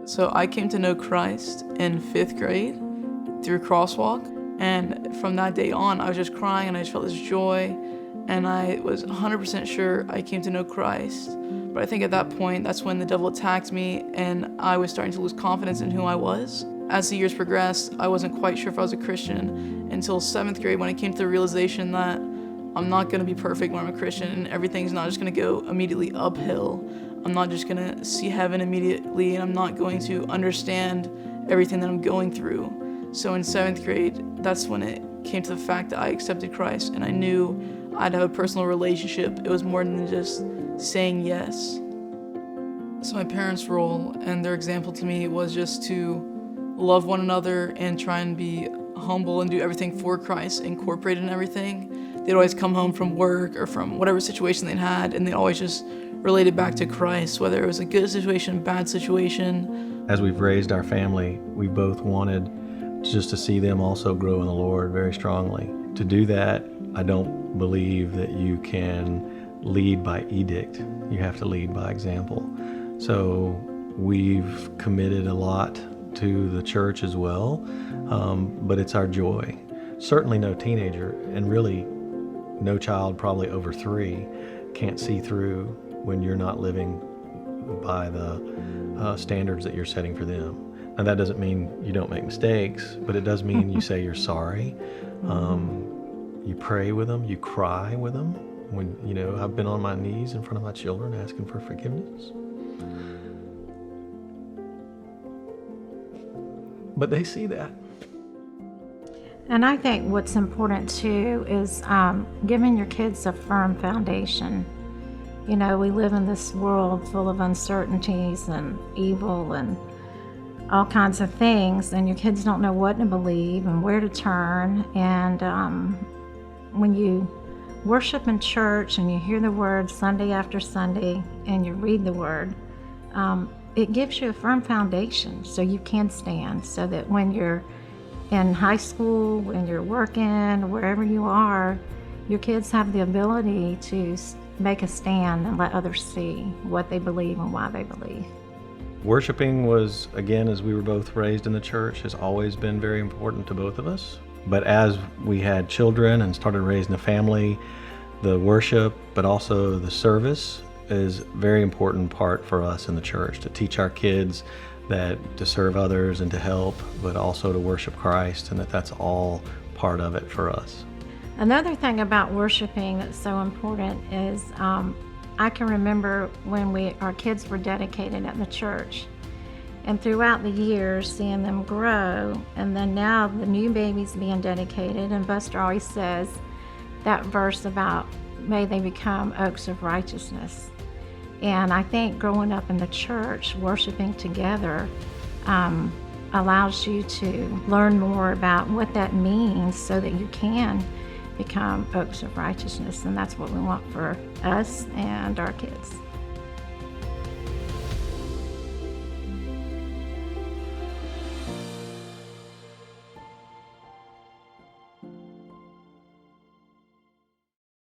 So I came to know Christ in 5th grade through Crosswalk, and from that day on, I was just crying and I just felt this joy, and I was 100% sure I came to know Christ. But I think at that point, that's when the devil attacked me and I was starting to lose confidence in who I was. As the years progressed, I wasn't quite sure if I was a Christian until 7th grade when I came to the realization that I'm not gonna be perfect when I'm a Christian, and everything's not just gonna go immediately uphill. I'm not just gonna see heaven immediately, and I'm not going to understand everything that I'm going through. So in 7th grade, that's when it came to the fact that I accepted Christ, and I knew I'd have a personal relationship. It was more than just saying yes. So my parents' role and their example to me was just to love one another and try and be humble and do everything for Christ, incorporated in everything. They'd always come home from work or from whatever situation they'd had, and they'd always just relate it back to Christ, whether it was a good situation, bad situation. As we've raised our family, we both wanted just to see them also grow in the Lord very strongly. To do that, I don't believe that you can lead by edict. You have to lead by example. So we've committed a lot to the church as well, but it's our joy. Certainly no teenager, and really no child probably over 3 can't see through when you're not living by the standards that you're setting for them. Now that doesn't mean you don't make mistakes, but it does mean you say you're sorry. You pray with them, you cry with them. When, I've been on my knees in front of my children asking for forgiveness. But they see that. And I think what's important too is giving your kids a firm foundation. We live in this world full of uncertainties and evil and all kinds of things, and your kids don't know what to believe and where to turn. And when you worship in church and you hear the word Sunday after Sunday and you read the word, it gives you a firm foundation so you can stand, so that when you're in high school, when you're working, wherever you are, your kids have the ability to make a stand and let others see what they believe and why they believe. Worshiping was, again, as we were both raised in the church, has always been very important to both of us. But as we had children and started raising a family, the worship, but also the service, is a very important part for us in the church, to teach our kids that to serve others and to help, but also to worship Christ, and that's all part of it for us. Another thing about worshiping that's so important is I can remember when our kids were dedicated at the church, and throughout the years seeing them grow, and then now the new babies being dedicated, and Buster always says that verse about may they become oaks of righteousness. And I think growing up in the church, worshiping together, allows you to learn more about what that means so that you can become oaks of righteousness. And that's what we want for us and our kids.